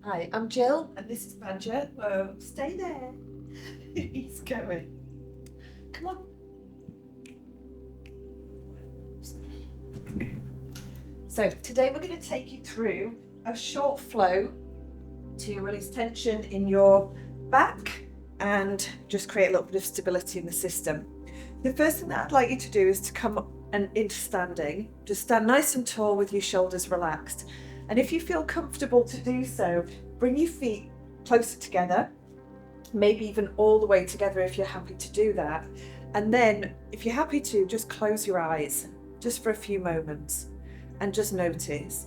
Hi, I'm Jill, and this is Badger. Whoa, stay there. He's going. Come on. So, today we're going to take you through a short flow to release tension in your back and just create a little bit of stability in the system. The first thing that I'd like you to do is to come and into standing. Just stand nice and tall with your shoulders relaxed. And if you feel comfortable to do so, bring your feet closer together, maybe even all the way together if you're happy to do that. And then, if you're happy to, just close your eyes just for a few moments and just notice.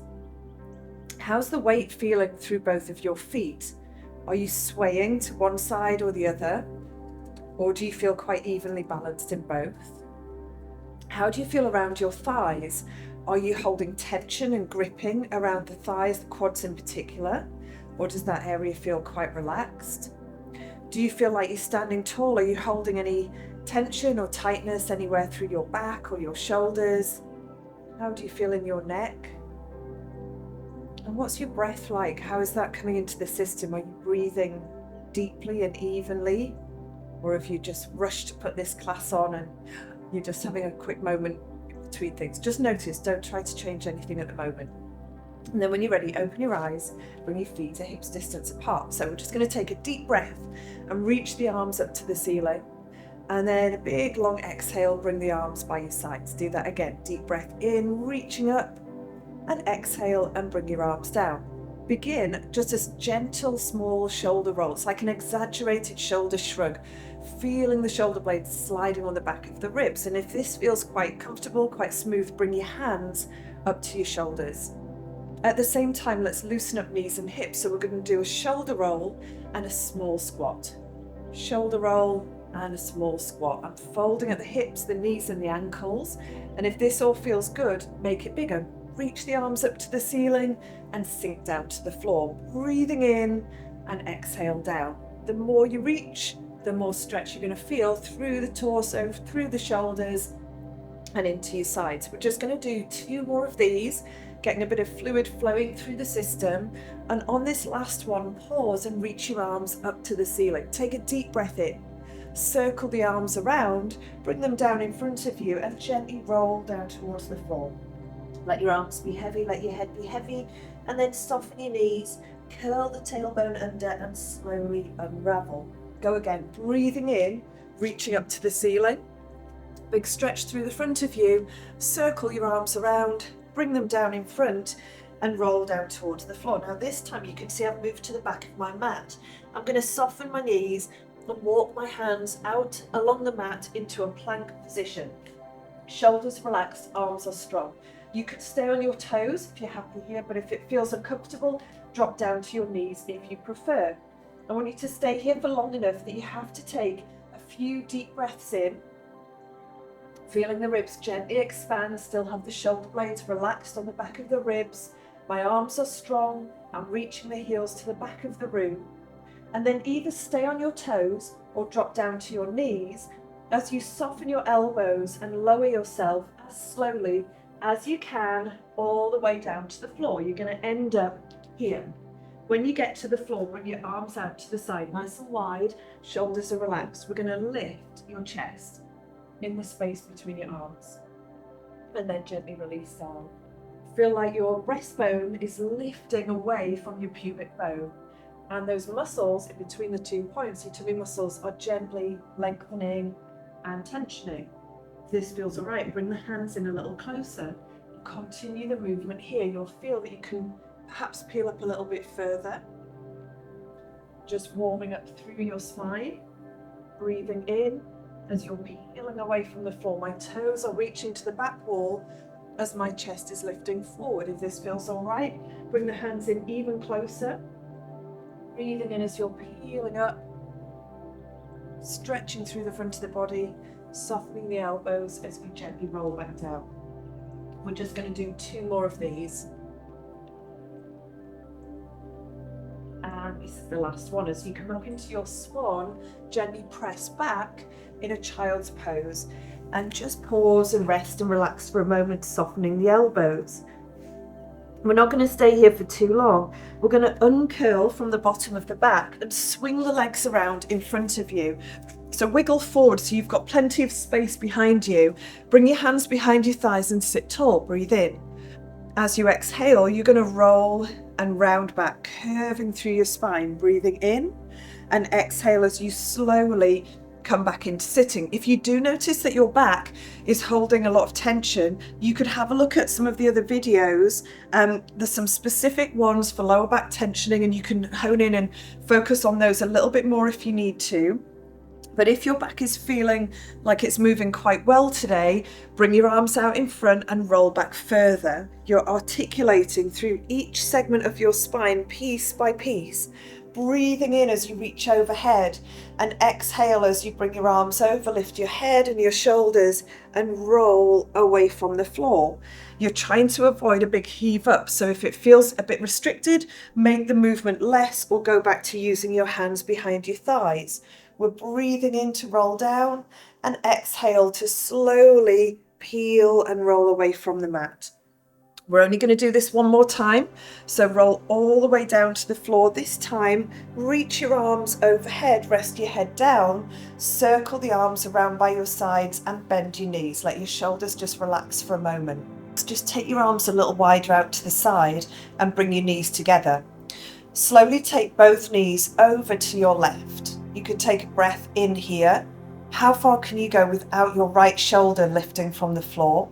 How's the weight feeling through both of your feet? Are you swaying to one side or the other? Or do you feel quite evenly balanced in both? How do you feel around your thighs? Are you holding tension and gripping around the thighs, the quads in particular? Or does that area feel quite relaxed? Do you feel like you're standing tall? Are you holding any tension or tightness anywhere through your back or your shoulders? How do you feel in your neck? And what's your breath like? How is that coming into the system? Are you breathing deeply and evenly? Or have you just rushed to put this class on and you're just having a quick moment between things? Just notice, don't try to change anything at the moment. And then when you're ready, open your eyes, bring your feet to hips distance apart. So we're just going to take a deep breath and reach the arms up to the ceiling. And then a big long exhale, bring the arms by your sides. Do that again. Deep breath in, reaching up, and exhale and bring your arms down. Begin just as gentle, small shoulder rolls, like an exaggerated shoulder shrug, feeling the shoulder blades sliding on the back of the ribs. And if this feels quite comfortable, quite smooth, bring your hands up to your shoulders. At the same time, let's loosen up knees and hips. So we're going to do a shoulder roll and a small squat. Shoulder roll and a small squat. I'm folding at the hips, the knees and the ankles. And if this all feels good, make it bigger. Reach the arms up to the ceiling and sink down to the floor. Breathing in and exhale down. The more you reach, the more stretch you're going to feel through the torso, through the shoulders and into your sides. We're just going to do 2 more of these, getting a bit of fluid flowing through the system. And on this last one, pause and reach your arms up to the ceiling. Take a deep breath in. Circle the arms around, bring them down in front of you and gently roll down towards the floor. Let your arms be heavy, let your head be heavy, and then soften your knees, curl the tailbone under and slowly unravel. Go again, breathing in, reaching up to the ceiling. Big stretch through the front of you, circle your arms around, bring them down in front and roll down towards the floor. Now this time you can see I've moved to the back of my mat. I'm going to soften my knees and walk my hands out along the mat into a plank position. Shoulders relaxed, arms are strong. You could stay on your toes if you're happy here, but if it feels uncomfortable, drop down to your knees if you prefer. I want you to stay here for long enough that you have to take a few deep breaths in, feeling the ribs gently expand, still have the shoulder blades relaxed on the back of the ribs. My arms are strong, I'm reaching the heels to the back of the room. And then either stay on your toes or drop down to your knees as you soften your elbows and lower yourself as slowly as you can all the way down to the floor. You're going to end up here. When you get to the floor, bring your arms out to the side, nice and wide, shoulders are relaxed. We're going to lift your chest in the space between your arms and then gently release down. Feel like your breastbone is lifting away from your pubic bone. And those muscles in between the 2 points, your tummy muscles, are gently lengthening and tensioning. If this feels all right, bring the hands in a little closer. Continue the movement here. You'll feel that you can perhaps peel up a little bit further. Just warming up through your spine. Breathing in as you're peeling away from the floor. My toes are reaching to the back wall as my chest is lifting forward. If this feels all right, bring the hands in even closer. Breathing in as you're peeling up, stretching through the front of the body, softening the elbows as we gently roll back down. We're just going to do 2 more of these. And this is the last one. As you come up into your swan, gently press back in a child's pose and just pause and rest and relax for a moment, softening the elbows. We're not going to stay here for too long. We're going to uncurl from the bottom of the back and swing the legs around in front of you. So wiggle forward so you've got plenty of space behind you. Bring your hands behind your thighs and sit tall. Breathe in. As you exhale, you're going to roll and round back, curving through your spine. Breathing in and exhale as you slowly come back into sitting. If you do notice that your back is holding a lot of tension, you could have a look at some of the other videos. There's some specific ones for lower back tensioning, and you can hone in and focus on those a little bit more if you need to. But if your back is feeling like it's moving quite well today, bring your arms out in front and roll back further. You're articulating through each segment of your spine piece by piece. Breathing in as you reach overhead and exhale as you bring your arms over, lift your head and your shoulders and roll away from the floor. You're trying to avoid a big heave up, so if it feels a bit restricted, make the movement less or go back to using your hands behind your thighs. We're breathing in to roll down and exhale to slowly peel and roll away from the mat. We're only going to do this one more time, so roll all the way down to the floor. This time, reach your arms overhead, rest your head down, circle the arms around by your sides and bend your knees. Let your shoulders just relax for a moment. Just take your arms a little wider out to the side and bring your knees together. Slowly take both knees over to your left. You could take a breath in here. How far can you go without your right shoulder lifting from the floor?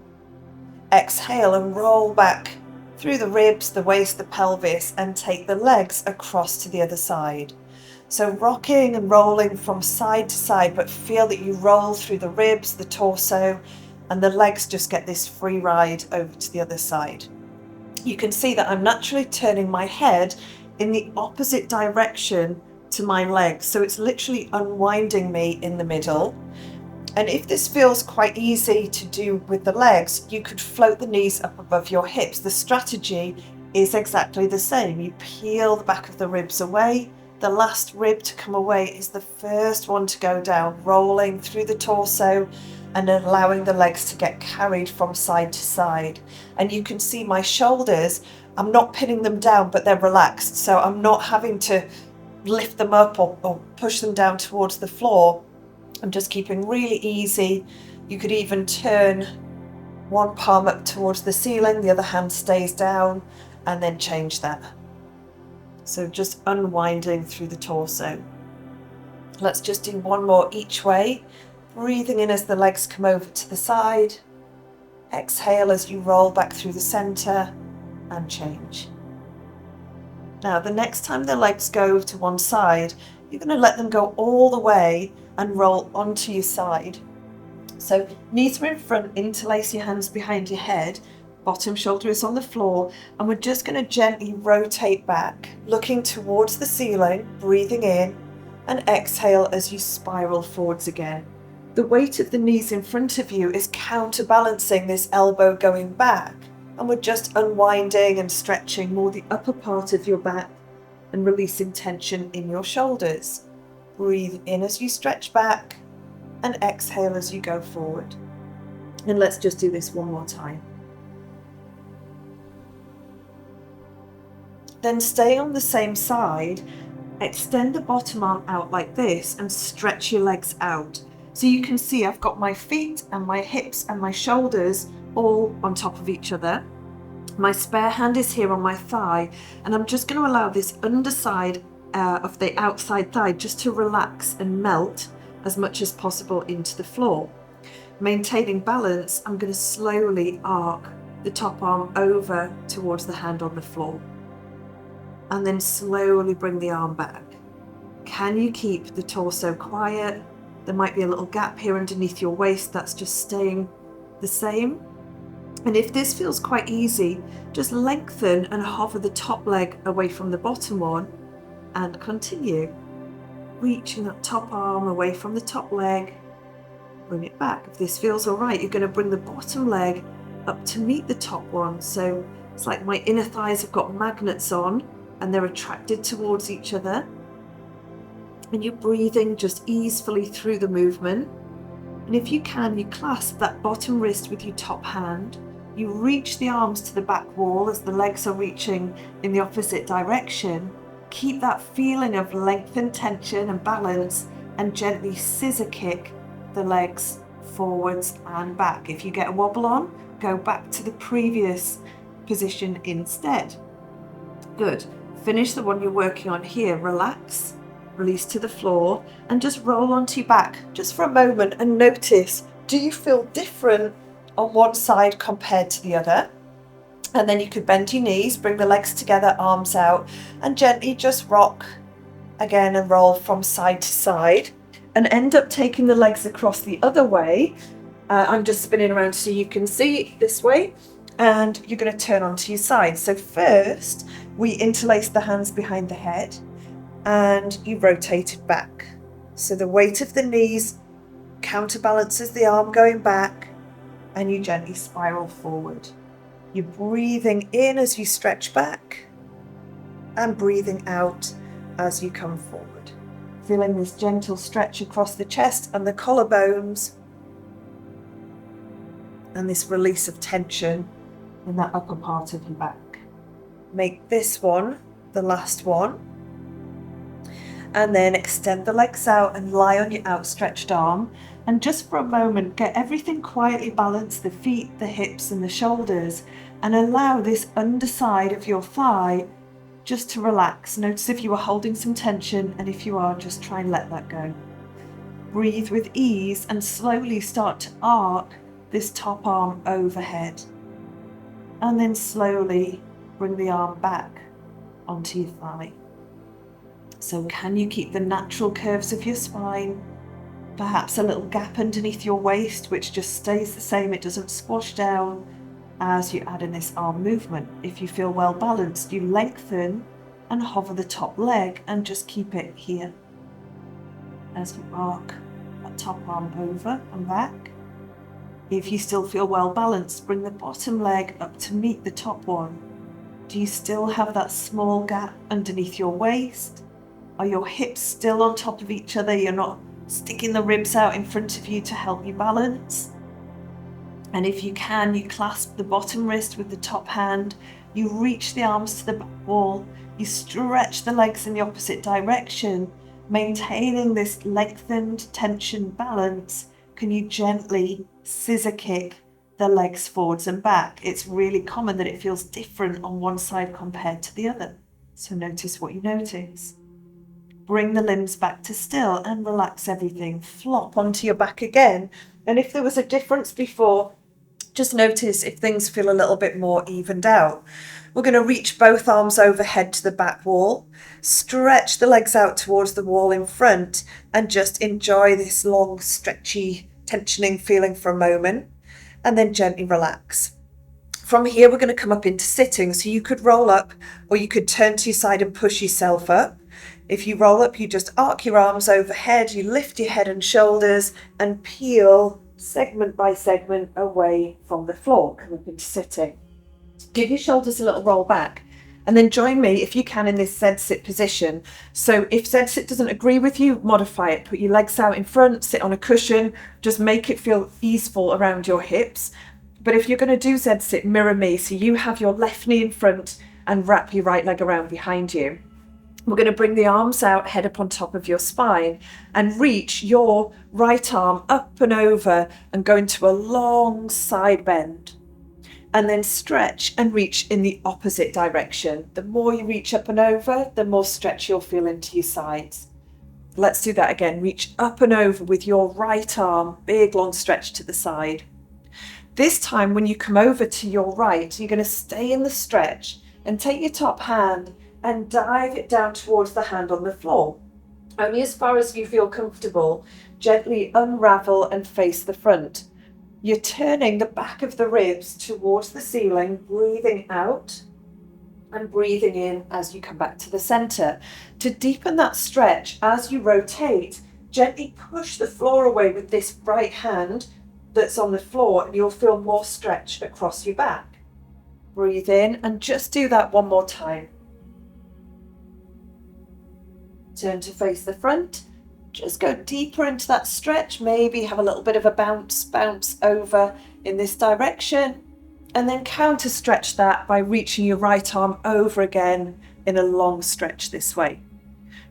Exhale and roll back through the ribs, the waist, the pelvis, and take the legs across to the other side. So rocking and rolling from side to side, but feel that you roll through the ribs, the torso, and the legs just get this free ride over to the other side. You can see that I'm naturally turning my head in the opposite direction to my legs. So it's literally unwinding me in the middle. And if this feels quite easy to do with the legs, you could float the knees up above your hips. The strategy is exactly the same. You peel the back of the ribs away. The last rib to come away is the first one to go down, rolling through the torso and allowing the legs to get carried from side to side. And you can see my shoulders, I'm not pinning them down, but they're relaxed. So I'm not having to lift them up or push them down towards the floor. I'm just keeping really easy. You could even turn one palm up towards the ceiling, the other hand stays down, and then change that. So just unwinding through the torso. Let's just do one more each way. Breathing in as the legs come over to the side. Exhale as you roll back through the center and change. Now, the next time the legs go to one side, you're going to let them go all the way and roll onto your side. So knees are in front, interlace your hands behind your head, bottom shoulder is on the floor, and we're just going to gently rotate back, looking towards the ceiling, breathing in, and exhale as you spiral forwards again. The weight of the knees in front of you is counterbalancing this elbow going back, and we're just unwinding and stretching more the upper part of your back and releasing tension in your shoulders. Breathe in as you stretch back and exhale as you go forward. And let's just do this one more time. Then stay on the same side, extend the bottom arm out like this and stretch your legs out. So you can see I've got my feet and my hips and my shoulders all on top of each other. My spare hand is here on my thigh, and I'm just going to allow this underside of the outside thigh just to relax and melt as much as possible into the floor. Maintaining balance, I'm going to slowly arc the top arm over towards the hand on the floor, and then slowly bring the arm back. Can you keep the torso quiet? There might be a little gap here underneath your waist that's just staying the same. And if this feels quite easy, just lengthen and hover the top leg away from the bottom one and continue. Reaching that top arm away from the top leg, bring it back. If this feels all right, you're going to bring the bottom leg up to meet the top one. So it's like my inner thighs have got magnets on and they're attracted towards each other. And you're breathing just easily through the movement. And if you can, you clasp that bottom wrist with your top hand. You reach the arms to the back wall as the legs are reaching in the opposite direction. Keep that feeling of length and tension and balance, and gently scissor kick the legs forwards and back. If you get a wobble on, go back to the previous position instead. Good. Finish the one you're working on here. Relax, release to the floor, and just roll onto your back just for a moment and notice, do you feel different on one side compared to the other? And then you could bend your knees, bring the legs together, arms out, and gently just rock again and roll from side to side, and end up taking the legs across the other way. I'm just spinning around so you can see this way, and you're going to turn onto your side. So first, we interlace the hands behind the head, and you rotate it back. So the weight of the knees counterbalances the arm going back, and you gently spiral forward. You're breathing in as you stretch back, and breathing out as you come forward. Feeling this gentle stretch across the chest and the collarbones, and this release of tension in that upper part of your back. Make this one the last one, and then extend the legs out and lie on your outstretched arm, and just for a moment get everything quietly balanced, the feet, the hips and the shoulders, and allow this underside of your thigh just to relax. Notice if you are holding some tension, and if you are, just try and let that go. Breathe with ease and slowly start to arc this top arm overhead, and then slowly bring the arm back onto your thigh. So can you keep the natural curves of your spine? Perhaps a little gap underneath your waist, which just stays the same, it doesn't squash down as you add in this arm movement. If you feel well balanced, you lengthen and hover the top leg and just keep it here as you arc that top arm over and back. If you still feel well balanced, bring the bottom leg up to meet the top one. Do you still have that small gap underneath your waist? Are your hips still on top of each other? You're not sticking the ribs out in front of you to help you balance? And if you can, you clasp the bottom wrist with the top hand, you reach the arms to the back wall, you stretch the legs in the opposite direction, maintaining this lengthened tension balance. Can you gently scissor kick the legs forwards and back? It's really common that it feels different on one side compared to the other. So notice what you notice. Bring the limbs back to still and relax everything. Flop onto your back again. And if there was a difference before, just notice if things feel a little bit more evened out. We're going to reach both arms overhead to the back wall, stretch the legs out towards the wall in front, and just enjoy this long, stretchy, tensioning feeling for a moment, and then gently relax. From here, we're going to come up into sitting. So you could roll up, or you could turn to your side and push yourself up. If you roll up, you just arc your arms overhead, you lift your head and shoulders and peel segment by segment away from the floor. Come up into sitting. Give your shoulders a little roll back, and then join me if you can in this Z-sit position. So if Z-sit doesn't agree with you, modify it. Put your legs out in front, sit on a cushion, just make it feel easeful around your hips. But if you're going to do Z-sit, mirror me. So you have your left knee in front and wrap your right leg around behind you. We're going to bring the arms out, head up on top of your spine, and reach your right arm up and over and go into a long side bend. And then stretch and reach in the opposite direction. The more you reach up and over, the more stretch you'll feel into your sides. Let's do that again. Reach up and over with your right arm, big long stretch to the side. This time when you come over to your right, you're going to stay in the stretch and take your top hand and dive it down towards the hand on the floor. Only as far as you feel comfortable. Gently unravel and face the front. You're turning the back of the ribs towards the ceiling, breathing out and breathing in as you come back to the center. To deepen that stretch, as you rotate, gently push the floor away with this right hand that's on the floor, and you'll feel more stretch across your back. Breathe in and just do that one more time. Turn to face the front. Just go deeper into that stretch. Maybe have a little bit of a bounce over in this direction. And then counter stretch that by reaching your right arm over again in a long stretch this way.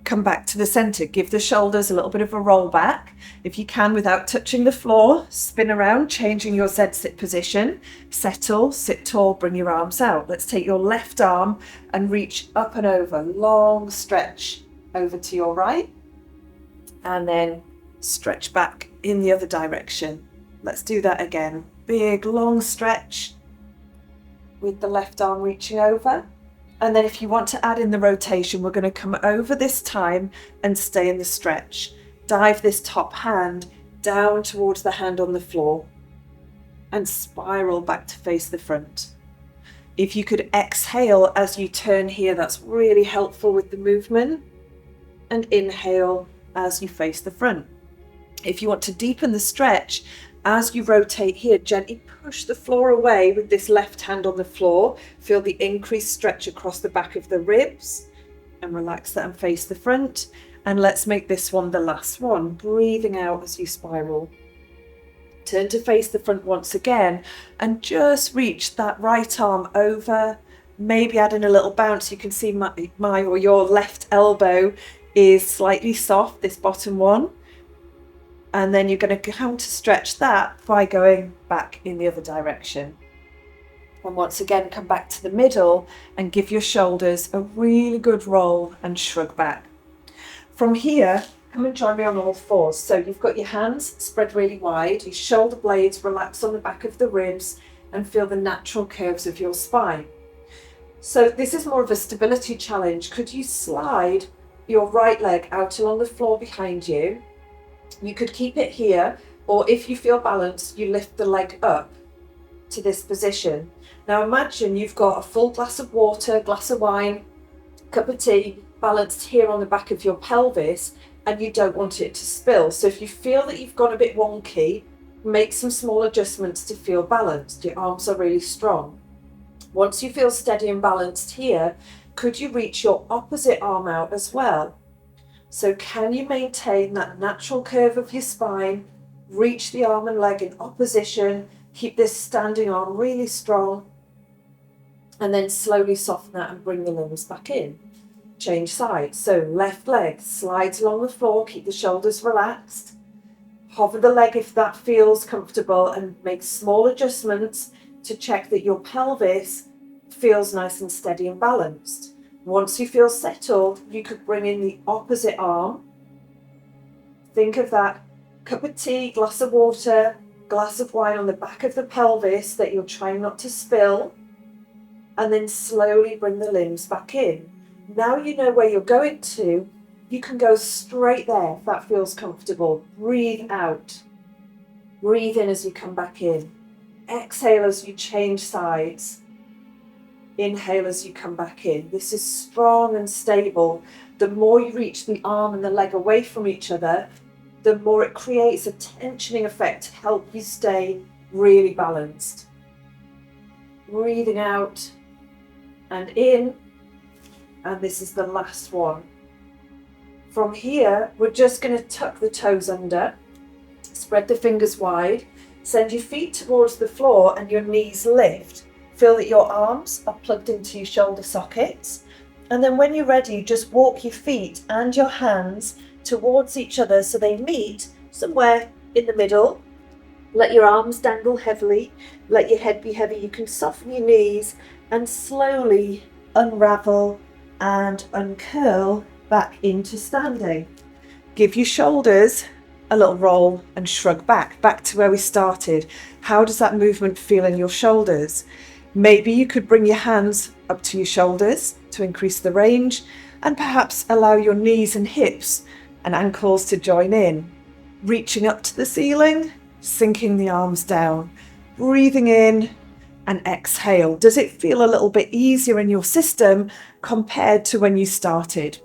Come back to the center, give the shoulders a little bit of a roll back. If you can, without touching the floor, spin around, changing your Z-sit position. Settle, sit tall, bring your arms out. Let's take your left arm and reach up and over, long stretch over to your right. And then stretch back in the other direction. Let's do that again. Big, long stretch with the left arm reaching over. And then if you want to add in the rotation, we're going to come over this time and stay in the stretch. Dive this top hand down towards the hand on the floor and spiral back to face the front. If you could exhale as you turn here, that's really helpful with the movement. And inhale as you face the front. If you want to deepen the stretch, as you rotate here, gently push the floor away with this left hand on the floor. Feel the increased stretch across the back of the ribs and relax that and face the front. And let's make this one the last one. Breathing out as you spiral. Turn to face the front once again and just reach that right arm over. Maybe add in a little bounce. You can see my or your left elbow is slightly soft, this bottom one. And then you're going to counter stretch that by going back in the other direction. And once again, come back to the middle and give your shoulders a really good roll and shrug back. From here, come and join me on all fours. So you've got your hands spread really wide, your shoulder blades relax on the back of the ribs and feel the natural curves of your spine. So this is more of a stability challenge. Could you slide your right leg out along the floor behind you? You could keep it here, or if you feel balanced, you lift the leg up to this position. Now imagine you've got a full glass of water, glass of wine, cup of tea, balanced here on the back of your pelvis, and you don't want it to spill. So if you feel that you've gone a bit wonky, make some small adjustments to feel balanced. Your arms are really strong. Once you feel steady and balanced here, could you reach your opposite arm out as well? So can you maintain that natural curve of your spine, reach the arm and leg in opposition, keep this standing arm really strong, and then slowly soften that and bring the limbs back in. Change sides. So left leg slides along the floor, keep the shoulders relaxed. Hover the leg if that feels comfortable and make small adjustments to check that your pelvis feels nice and steady and balanced. Once you feel settled, you could bring in the opposite arm. Think of that cup of tea, glass of water, glass of wine on the back of the pelvis that you're trying not to spill, and then slowly bring the limbs back in. Now you know where you're going to, you can go straight there if that feels comfortable. Breathe out. Breathe in as you come back in. Exhale as you change sides. Inhale as you come back in. This is strong and stable. The more you reach the arm and the leg away from each other, the more it creates a tensioning effect to help you stay really balanced. Breathing out and in, and this is the last one. From here, we're just going to tuck the toes under, spread the fingers wide, send your feet towards the floor and your knees lift. Feel that your arms are plugged into your shoulder sockets. And then when you're ready, just walk your feet and your hands towards each other so they meet somewhere in the middle. Let your arms dangle heavily. Let your head be heavy. You can soften your knees and slowly unravel and uncurl back into standing. Give your shoulders a little roll and shrug back to where we started. How does that movement feel in your shoulders? Maybe you could bring your hands up to your shoulders to increase the range and perhaps allow your knees and hips and ankles to join in. Reaching up to the ceiling, sinking the arms down, breathing in and exhale. Does it feel a little bit easier in your system compared to when you started?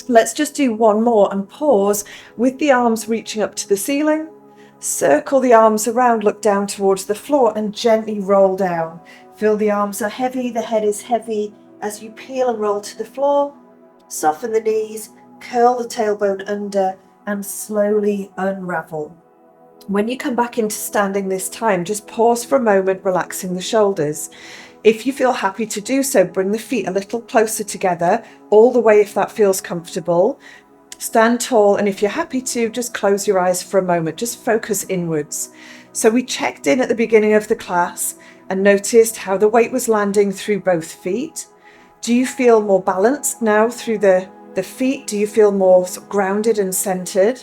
Let's just do one more and pause with the arms reaching up to the ceiling. Circle the arms around, look down towards the floor and gently roll down. Feel the arms are heavy, the head is heavy as you peel and roll to the floor. Soften the knees, curl the tailbone under and slowly unravel. When you come back into standing this time, just pause for a moment, relaxing the shoulders. If you feel happy to do so, bring the feet a little closer together, all the way if that feels comfortable. Stand tall, and if you're happy to, just close your eyes for a moment, just focus inwards. So we checked in at the beginning of the class and noticed how the weight was landing through both feet. Do you feel more balanced now through the feet? Do you feel more sort of grounded and centered?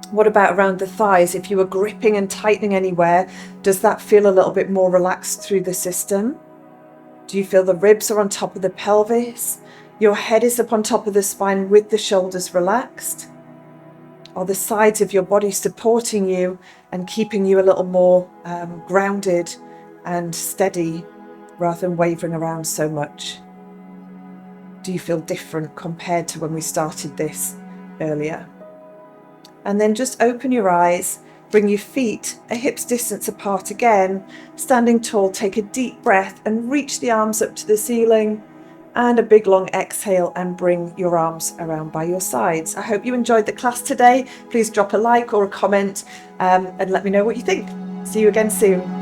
What about around the thighs? If you were gripping and tightening anywhere, does that feel a little bit more relaxed through the system? Do you feel the ribs are on top of the pelvis? Your head is up on top of the spine with the shoulders relaxed? Are the sides of your body supporting you and keeping you a little more grounded and steady rather than wavering around so much? Do you feel different compared to when we started this earlier? And then just open your eyes, bring your feet a hip's distance apart again, standing tall, take a deep breath and reach the arms up to the ceiling, and a big long exhale and bring your arms around by your sides. I hope you enjoyed the class today. Please drop a like or a comment and let me know what you think. See you again soon.